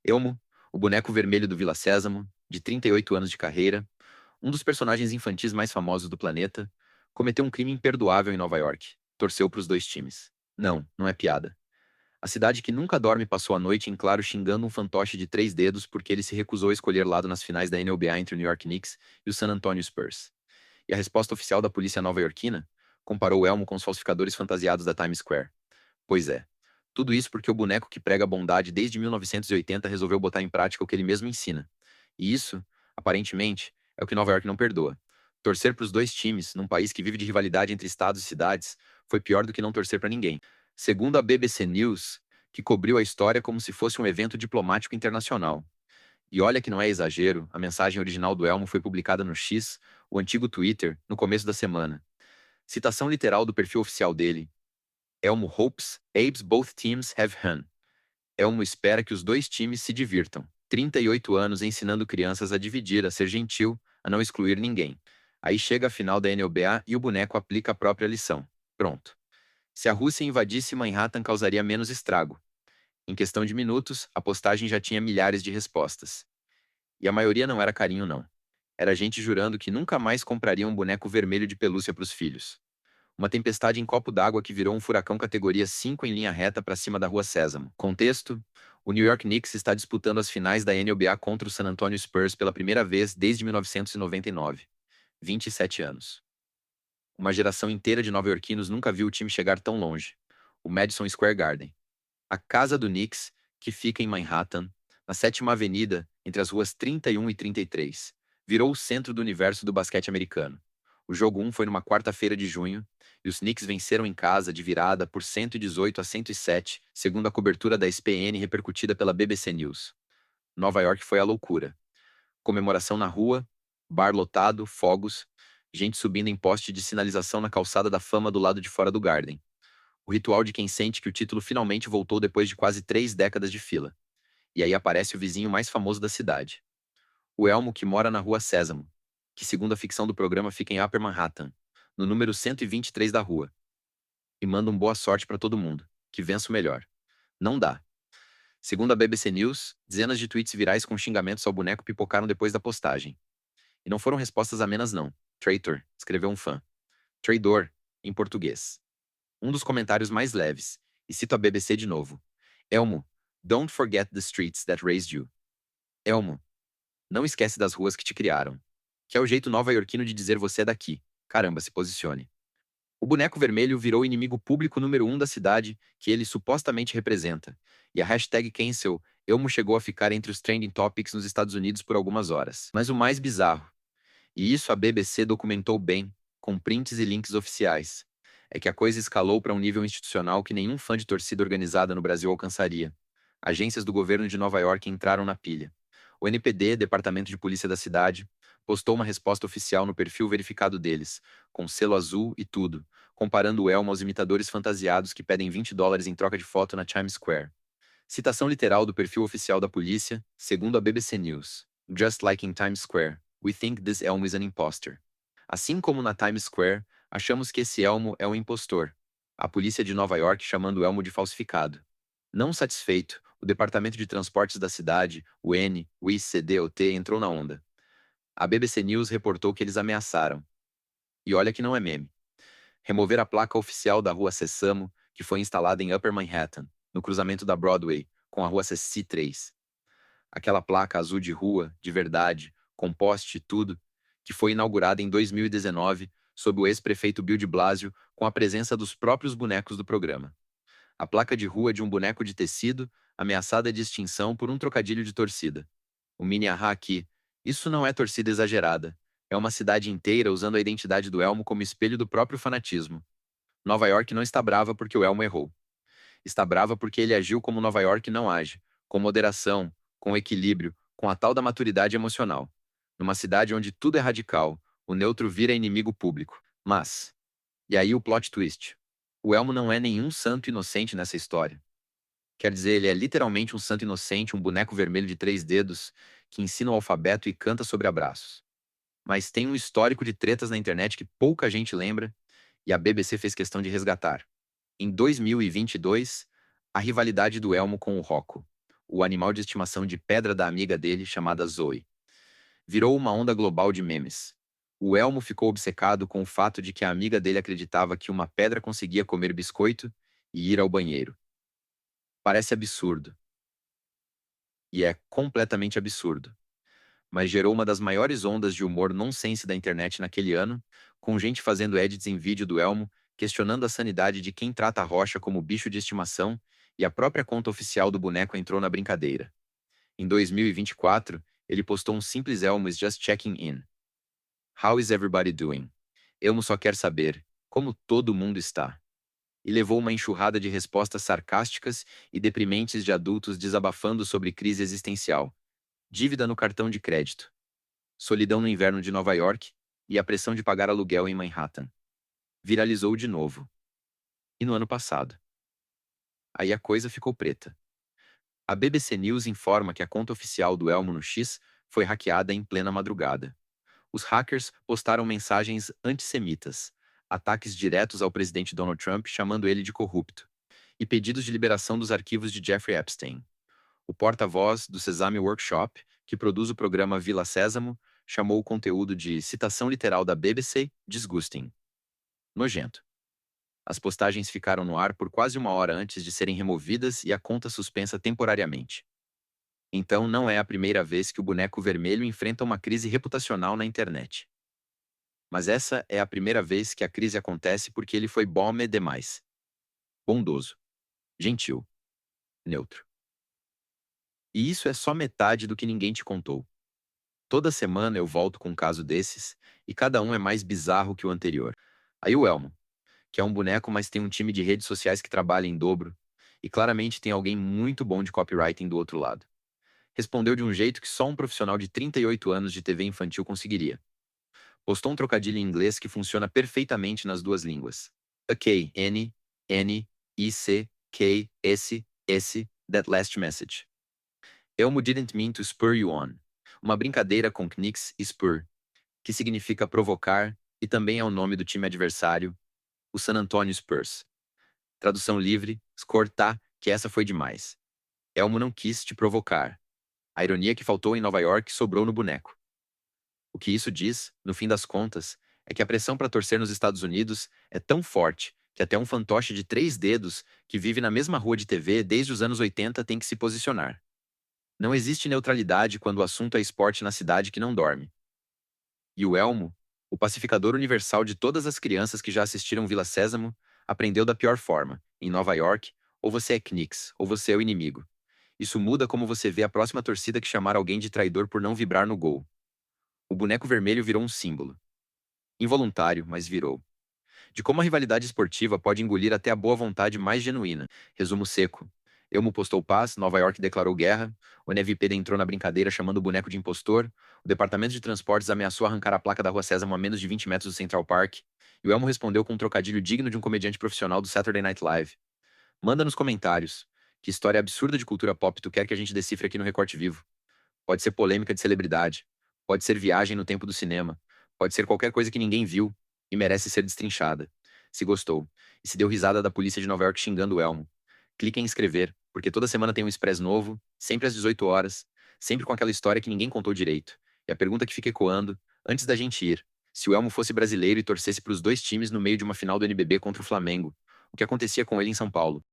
Elmo, o boneco vermelho do Vila Sésamo, de 38 anos de carreira, um dos personagens infantis mais famosos do planeta, cometeu um crime imperdoável em Nova York. Torceu para os dois times. Não, não é piada. A cidade que nunca dorme passou a noite em claro xingando um fantoche de 3 dedos porque ele se recusou a escolher lado nas finais da NBA entre o New York Knicks e o San Antonio Spurs. E a resposta oficial da polícia nova-iorquina comparou o Elmo com os falsificadores fantasiados da Times Square. Pois é. Tudo isso porque o boneco que prega a bondade desde 1980 resolveu botar em prática o que ele mesmo ensina. E isso, aparentemente, é o que Nova York não perdoa. Torcer para os dois times, num país que vive de rivalidade entre estados e cidades, foi pior do que não torcer para ninguém. Segundo a BBC News, que cobriu a história como se fosse um evento diplomático internacional. E olha que não é exagero, a mensagem original do Elmo foi publicada no X, o antigo Twitter, no começo da semana. Citação literal do perfil oficial dele: Elmo hopes Abe's both teams have fun. Elmo espera que os dois times se divirtam. 38 anos ensinando crianças a dividir, a ser gentil, a não excluir ninguém. Aí chega a final da NBA e o boneco aplica a própria lição. Pronto. Se a Rússia invadisse Manhattan, causaria menos estrago. Em questão de minutos, a postagem já tinha milhares de respostas. E a maioria não era carinho, não. Era gente jurando que nunca mais compraria um boneco vermelho de pelúcia para os filhos. Uma tempestade em copo d'água que virou um furacão categoria 5 em linha reta para cima da Rua Sésamo. Contexto: o New York Knicks está disputando as finais da NBA contra o San Antonio Spurs pela primeira vez desde 1999. 27 anos. Uma geração inteira de nova-iorquinos nunca viu o time chegar tão longe. O Madison Square Garden. A casa do Knicks, que fica em Manhattan, na 7ª Avenida, entre as ruas 31 e 33, virou o centro do universo do basquete americano. O jogo 1 foi numa quarta-feira de junho, e os Knicks venceram em casa de virada por 118-107, segundo a cobertura da ESPN repercutida pela BBC News. Nova York foi a loucura. Comemoração na rua, bar lotado, fogos, gente subindo em poste de sinalização na calçada da fama do lado de fora do Garden. O ritual de quem sente que o título finalmente voltou depois de quase 3 décadas de fila. E aí aparece o vizinho mais famoso da cidade. O Elmo, que mora na Rua Sésamo, que segundo a ficção do programa fica em Upper Manhattan, no número 123 da rua. E manda um boa sorte pra todo mundo, que vença o melhor. Não dá. Segundo a BBC News, dezenas de tweets virais com xingamentos ao boneco pipocaram depois da postagem. E não foram respostas amenas não. Traitor, escreveu um fã. Traidor, em português. Um dos comentários mais leves, e cito a BBC de novo. Elmo, don't forget the streets that raised you. Elmo, não esquece das ruas que te criaram. Que é o jeito nova-iorquino de dizer você é daqui. Caramba, se posicione. O boneco vermelho virou o inimigo público número 1 da cidade que ele supostamente representa. E a hashtag cancel Elmo chegou a ficar entre os trending topics nos Estados Unidos por algumas horas. Mas o mais bizarro, e isso a BBC documentou bem, com prints e links oficiais, é que a coisa escalou para um nível institucional que nenhum fã de torcida organizada no Brasil alcançaria. Agências do governo de Nova York entraram na pilha. O NPD, Departamento de Polícia da cidade, postou uma resposta oficial no perfil verificado deles, com selo azul e tudo, comparando o Elmo aos imitadores fantasiados que pedem $20 em troca de foto na Times Square. Citação literal do perfil oficial da polícia, segundo a BBC News. Just like in Times Square, we think this Elmo is an imposter. Assim como na Times Square, achamos que esse Elmo é um impostor. A polícia de Nova York chamando o Elmo de falsificado. Não satisfeito, o Departamento de Transportes da cidade, o ICDOT, entrou na onda. A BBC News reportou que eles ameaçaram. E olha que não é meme. Remover a placa oficial da Rua Sésamo, que foi instalada em Upper Manhattan, no cruzamento da Broadway, com a Rua C3. Aquela placa azul de rua, de verdade, com poste e tudo, que foi inaugurada em 2019, sob o ex-prefeito Bill de Blasio, com a presença dos próprios bonecos do programa. A placa de rua de um boneco de tecido, ameaçada de extinção por um trocadilho de torcida. O mini ahá aqui. Isso não é torcida exagerada. É uma cidade inteira usando a identidade do Elmo como espelho do próprio fanatismo. Nova York não está brava porque o Elmo errou. Está brava porque ele agiu como Nova York não age, com moderação, com equilíbrio, com a tal da maturidade emocional. Numa cidade onde tudo é radical, o neutro vira inimigo público. Mas, e aí o plot twist. O Elmo não é nenhum santo inocente nessa história. Quer dizer, ele é literalmente um santo inocente, um boneco vermelho de 3 dedos, que ensina o alfabeto e canta sobre abraços. Mas tem um histórico de tretas na internet que pouca gente lembra, e a BBC fez questão de resgatar. Em 2022, a rivalidade do Elmo com o Rocco, o animal de estimação de pedra da amiga dele, chamada Zoe. Virou uma onda global de memes. O Elmo ficou obcecado com o fato de que a amiga dele acreditava que uma pedra conseguia comer biscoito e ir ao banheiro. Parece absurdo. E é completamente absurdo. Mas gerou uma das maiores ondas de humor nonsense da internet naquele ano, com gente fazendo edits em vídeo do Elmo, questionando a sanidade de quem trata a rocha como bicho de estimação, e a própria conta oficial do boneco entrou na brincadeira. Em 2024, ele postou um simples Elmo is just checking in. How is everybody doing? Elmo só quer saber como todo mundo está. E levou uma enxurrada de respostas sarcásticas e deprimentes de adultos desabafando sobre crise existencial, dívida no cartão de crédito, solidão no inverno de Nova York e a pressão de pagar aluguel em Manhattan. Viralizou de novo. E no ano passado? Aí a coisa ficou preta. A BBC News informa que a conta oficial do Elmo no X foi hackeada em plena madrugada. Os hackers postaram mensagens antissemitas, ataques diretos ao presidente Donald Trump chamando ele de corrupto, e pedidos de liberação dos arquivos de Jeffrey Epstein. O porta-voz do Sesame Workshop, que produz o programa Vila Sésamo, chamou o conteúdo de citação literal da BBC disgusting. Nojento. As postagens ficaram no ar por quase uma hora antes de serem removidas e a conta suspensa temporariamente. Então não é a primeira vez que o boneco vermelho enfrenta uma crise reputacional na internet. Mas essa é a primeira vez que a crise acontece porque ele foi bom demais. Bondoso. Gentil. Neutro. E isso é só metade do que ninguém te contou. Toda semana eu volto com um caso desses, e cada um é mais bizarro que o anterior. Aí o Elmo, que é um boneco, mas tem um time de redes sociais que trabalha em dobro, e claramente tem alguém muito bom de copywriting do outro lado. Respondeu de um jeito que só um profissional de 38 anos de TV infantil conseguiria. Postou um trocadilho em inglês que funciona perfeitamente nas duas línguas. Ok, N, that last message. Elmo didn't mean to spur you on. Uma brincadeira com Knicks e Spur, que significa provocar e também é o nome do time adversário, o San Antonio Spurs. Tradução livre, scorta, que essa foi demais. Elmo não quis te provocar. A ironia que faltou em Nova York sobrou no boneco. O que isso diz, no fim das contas, é que a pressão para torcer nos Estados Unidos é tão forte que até um fantoche de 3 dedos que vive na mesma rua de TV desde os anos 80 tem que se posicionar. Não existe neutralidade quando o assunto é esporte na cidade que não dorme. E o Elmo, o pacificador universal de todas as crianças que já assistiram Vila Sésamo, aprendeu da pior forma. Em Nova York, ou você é Knicks, ou você é o inimigo. Isso muda como você vê a próxima torcida que chamar alguém de traidor por não vibrar no gol. O boneco vermelho virou um símbolo. Involuntário, mas virou. De como a rivalidade esportiva pode engolir até a boa vontade mais genuína. Resumo seco. Elmo postou paz, Nova York declarou guerra, o NVPD entrou na brincadeira chamando o boneco de impostor, o Departamento de Transportes ameaçou arrancar a placa da Rua Sésamo a menos de 20 metros do Central Park, e o Elmo respondeu com um trocadilho digno de um comediante profissional do Saturday Night Live. Manda nos comentários. Que história absurda de cultura pop tu quer que a gente decifre aqui no Recorte Vivo? Pode ser polêmica de celebridade, pode ser viagem no tempo do cinema, pode ser qualquer coisa que ninguém viu e merece ser destrinchada. Se gostou, e se deu risada da polícia de Nova York xingando o Elmo, clique em inscrever, porque toda semana tem um Express novo, sempre às 18 horas, sempre com aquela história que ninguém contou direito. E a pergunta que fica ecoando, antes da gente ir, se o Elmo fosse brasileiro e torcesse para os dois times no meio de uma final do NBB contra o Flamengo, o que acontecia com ele em São Paulo?